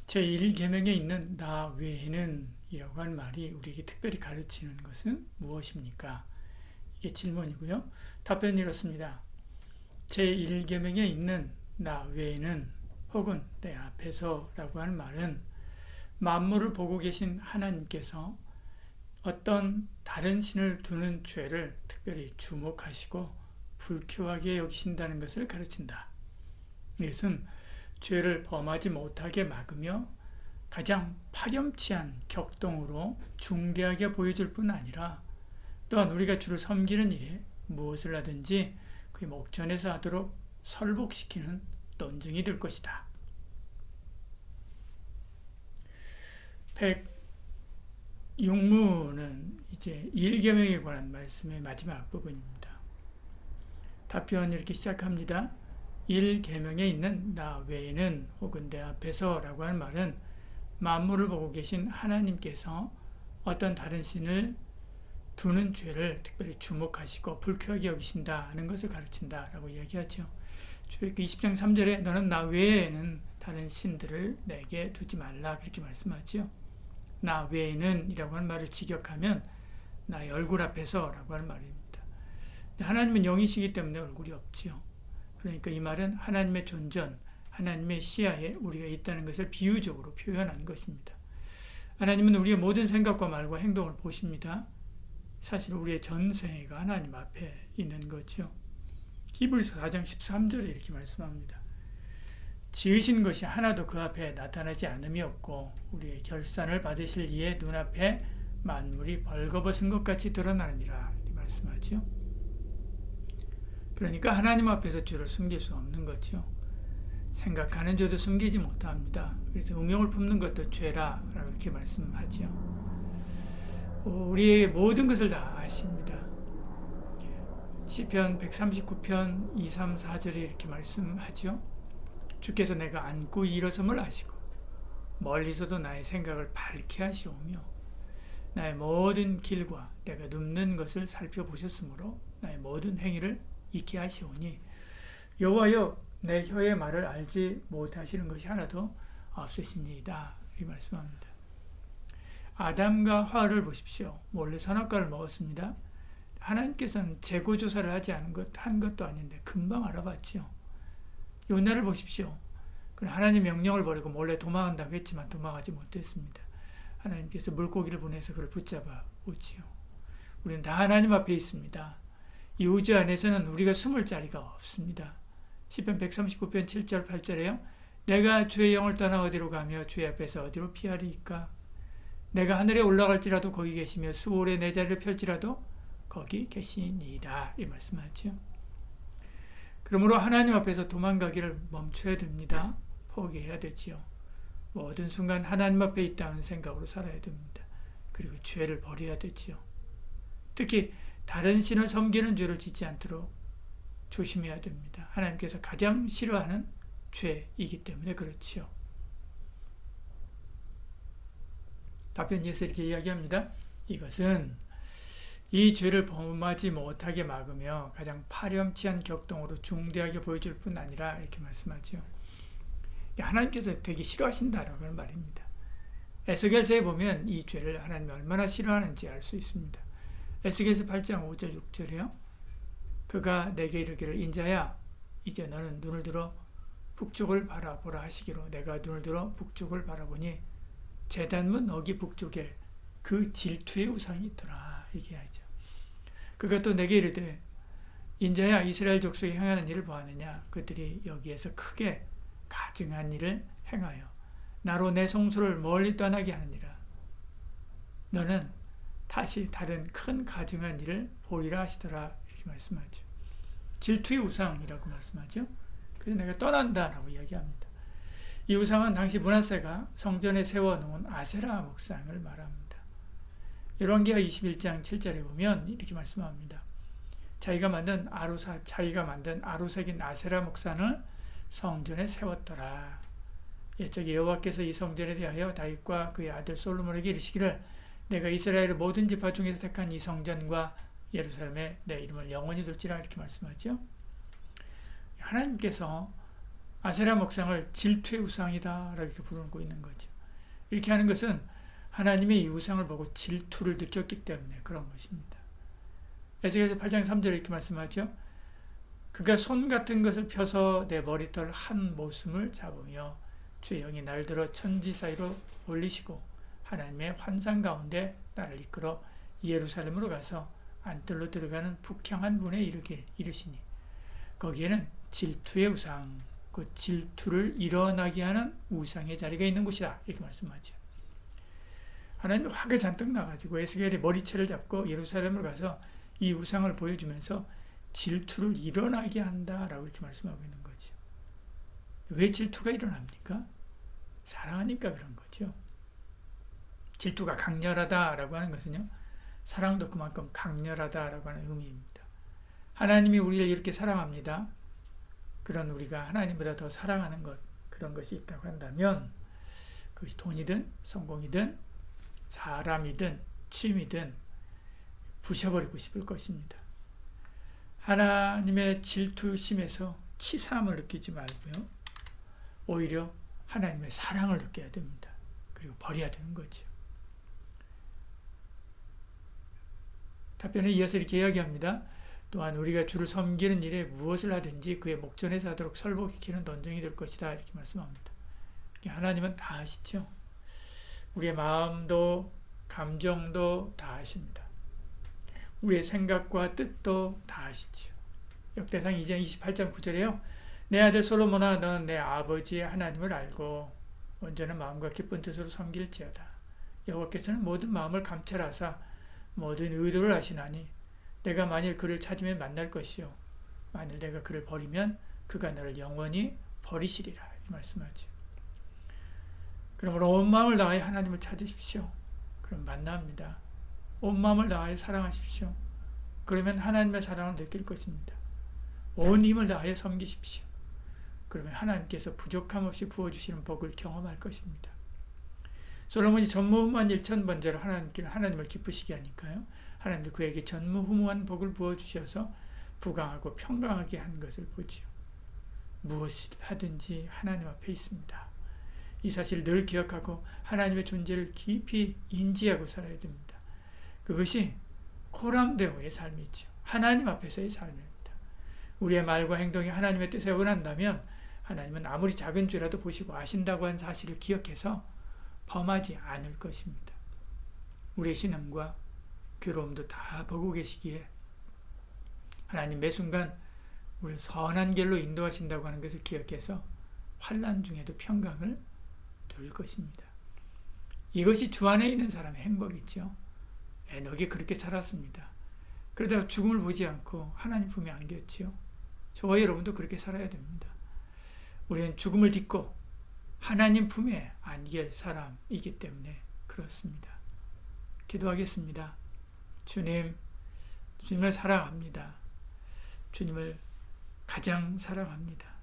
제1계명에 있는 나 외에는 이라고 하는 말이 우리에게 특별히 가르치는 것은 무엇입니까? 이게 질문이고요. 답변이 이렇습니다. 제1계명에 있는 나 외에는 혹은 내 앞에서 라고 하는 말은 만물을 보고 계신 하나님께서 어떤 다른 신을 두는 죄를 특별히 주목하시고 불쾌하게 여기신다는 것을 가르친다. 이것은 죄를 범하지 못하게 막으며 가장 파렴치한 격동으로 중대하게 보여줄 뿐 아니라 또한 우리가 주를 섬기는 일에 무엇을 하든지 그의 목전에서 하도록 설복시키는 논증이 될 것이다. 106문은 이제 1계명에 관한 말씀의 마지막 부분입니다. 답변 이렇게 시작합니다. 1계명에 있는 나 외에는 혹은 내 앞에서 라고 하는 말은 만물을 보고 계신 하나님께서 어떤 다른 신을 두는 죄를 특별히 주목하시고 불쾌하게 여기신다는 것을 가르친다라고 이야기하죠. 출애굽기 20장 3절에 너는 나 외에는 다른 신들을 내게 두지 말라 그렇게 말씀하죠. 나 외에는 이라고 하는 말을 직역하면 나의 얼굴 앞에서 라고 하는 말입니다. 하나님은 영이시기 때문에 얼굴이 없지요. 그러니까 이 말은 하나님의 존전, 하나님의 시야에 우리가 있다는 것을 비유적으로 표현한 것입니다. 하나님은 우리의 모든 생각과 말과 행동을 보십니다. 사실 우리의 전생애가 하나님 앞에 있는 거죠. 히브리서 4장 13절에 이렇게 말씀합니다. 지으신 것이 하나도 그 앞에 나타나지 않음이 없고 우리의 결산을 받으실 이의 눈앞에 만물이 벌거벗은 것 같이 드러나느니라 이렇게 말씀하죠. 그러니까 하나님 앞에서 죄를 숨길 수 없는 거죠. 생각하는 죄도 숨기지 못합니다. 그래서 음욕을 품는 것도 죄라라고 이렇게 말씀하죠. 우리의 모든 것을 다 아십니다. 시편 139편 2, 3, 4절에 이렇게 말씀하죠. 주께서 내가 앉고 일어섬을 아시고 멀리서도 나의 생각을 밝게 하시오며 나의 모든 길과 내가 눕는 것을 살펴보셨으므로 나의 모든 행위를 익히 하시오니 여호와여 내 혀의 말을 알지 못하시는 것이 하나도 없으시니이다. 이 말씀합니다. 아담과 하와를 보십시오. 몰래 선악과를 먹었습니다. 하나님께서는 재고조사를 하지 한 것도 아닌데 금방 알아봤죠. 요나를 보십시오. 하나님 명령을 버리고 몰래 도망한다고 했지만 도망하지 못했습니다. 하나님께서 물고기를 보내서 그를 붙잡아 오지요. 우리는 다 하나님 앞에 있습니다. 이 우주 안에서는 우리가 숨을 자리가 없습니다. 시편 139편 7절 8절에요. 내가 주의 영을 떠나 어디로 가며 주의 앞에서 어디로 피하리이까? 내가 하늘에 올라갈지라도 거기 계시며 수월에 내 자리를 펼지라도 거기 계시니이다. 이 말씀하죠. 그러므로 하나님 앞에서 도망가기를 멈춰야 됩니다. 포기해야 되지요. 모든 순간 하나님 앞에 있다는 생각으로 살아야 됩니다. 그리고 죄를 버려야 되지요. 특히 다른 신을 섬기는 죄를 짓지 않도록 조심해야 됩니다. 하나님께서 가장 싫어하는 죄이기 때문에 그렇지요. 답변에서 이렇게 이야기합니다. 이것은 이 죄를 범하지 못하게 막으며 가장 파렴치한 격동으로 중대하게 보여줄 뿐 아니라 이렇게 말씀하죠. 하나님께서 되게 싫어하신다라고 하는 말입니다. 에스겔서에 보면 이 죄를 하나님이 얼마나 싫어하는지 알 수 있습니다. 에스겔서 8장 5절 6절에요. 그가 내게 이르기를 인자야 이제 너는 눈을 들어 북쪽을 바라보라 하시기로 내가 눈을 들어 북쪽을 바라보니 제단문 어기 북쪽에 그 질투의 우상이 있더라 얘기하죠. 그가 또 내게 이르되 인자야 이스라엘 족속이 행하는 일을 보았느냐 그들이 여기에서 크게 가증한 일을 행하여 나로 내 성소를 멀리 떠나게 하느니라. 너는 다시 다른 큰 가증한 일을 보리라 하시더라 이렇게 말씀하죠. 질투의 우상이라고 말씀하죠. 그래서 내가 떠난다라고 이야기합니다. 이 우상은 당시 므낫세가 성전에 세워놓은 아세라 목상을 말합니다. 열왕기하 21장 7절에 보면 이렇게 말씀합니다. 자기가 만든 아루색인 아세라 목상을 성전에 세웠더라. 옛적에 여호와께서 이 성전에 대하여 다윗과 그의 아들 솔로몬에게 이르시기를 내가 이스라엘의 모든 지파 중에서 택한 이 성전과 예루살렘에 내 이름을 영원히 둘지라 이렇게 말씀하죠. 하나님께서 아세라 목상을 질투의 우상이다 이렇게 부르고 있는 거죠. 이렇게 하는 것은 하나님의 이 우상을 보고 질투를 느꼈기 때문에 그런 것입니다. 에스겔서 8장 3절에 이렇게 말씀하죠. 그가 손 같은 것을 펴서 내 머리털 한 모순을 잡으며 주의 영이 날 들어 천지 사이로 올리시고 하나님의 환상 가운데 나를 이끌어 예루살렘으로 가서 안뜰로 들어가는 북향한 문에 이르시니 거기에는 질투의 우상, 그 질투를 일어나게 하는 우상의 자리가 있는 곳이다 이렇게 말씀하죠. 하나님이 화가 잔뜩 나가지고 에스겔의 머리채를 잡고 예루살렘을 가서 이 우상을 보여주면서 질투를 일어나게 한다라고 이렇게 말씀하고 있는 거죠. 왜 질투가 일어납니까? 사랑하니까 그런 거죠. 질투가 강렬하다라고 하는 것은요, 사랑도 그만큼 강렬하다라고 하는 의미입니다. 하나님이 우리를 이렇게 사랑합니다. 그런 우리가 하나님보다 더 사랑하는 것, 그런 것이 있다고 한다면 그것이 돈이든 성공이든 사람이든 취미든 부셔버리고 싶을 것입니다. 하나님의 질투심에서 치사함을 느끼지 말고요. 오히려 하나님의 사랑을 느껴야 됩니다. 그리고 버려야 되는 거죠. 답변에 이어서 이렇게 이야기합니다. 또한 우리가 주를 섬기는 일에 무엇을 하든지 그의 목전에서 하도록 설복시키는 논쟁이 될 것이다 이렇게 말씀합니다. 하나님은 다 아시죠. 우리의 마음도 감정도 다 아십니다. 우리의 생각과 뜻도 다 아시죠. 역대상 2장 28장 9절에요. 내 아들 솔로몬아 너는 내 아버지의 하나님을 알고 온전한 마음과 기쁜 뜻으로 섬길지어다. 여호와께서는 모든 마음을 감찰하사 모든 의도를 아시나니 내가 만일 그를 찾으면 만날 것이요 만일 내가 그를 버리면 그가 너를 영원히 버리시리라 이 말씀하죠. 그러므로 온 마음을 다하여 하나님을 찾으십시오. 그럼 만납니다. 온 마음을 다하여 사랑하십시오. 그러면 하나님의 사랑을 느낄 것입니다. 온 힘을 다하여 섬기십시오. 그러면 하나님께서 부족함 없이 부어주시는 복을 경험할 것입니다. 솔로몬이 전무후무한 1000번째로 하나님을 기쁘시게 하니까요. 하나님도 그에게 전무후무한 복을 부어주셔서 부강하고 평강하게 한 것을 보지요. 무엇을 하든지 하나님 앞에 있습니다. 이 사실을 늘 기억하고 하나님의 존재를 깊이 인지하고 살아야 됩니다. 그것이 코람데오의 삶이죠. 하나님 앞에서의 삶입니다. 우리의 말과 행동이 하나님의 뜻에 어긋난다면 하나님은 아무리 작은 죄라도 보시고 아신다고 한 사실을 기억해서 범하지 않을 것입니다. 우리의 신앙과 괴로움도 다 보고 계시기에 하나님 매 순간 우리를 선한 길로 인도하신다고 하는 것을 기억해서 환난 중에도 평강을 둘 것입니다. 이것이 주 안에 있는 사람의 행복이죠. 에녹이 그렇게 살았습니다. 그러다가 죽음을 보지 않고 하나님 품에 안겼지요. 저와 여러분도 그렇게 살아야 됩니다. 우리는 죽음을 딛고 하나님 품에 안길 사람이기 때문에 그렇습니다. 기도하겠습니다. 주님, 주님을 사랑합니다. 주님을 가장 사랑합니다.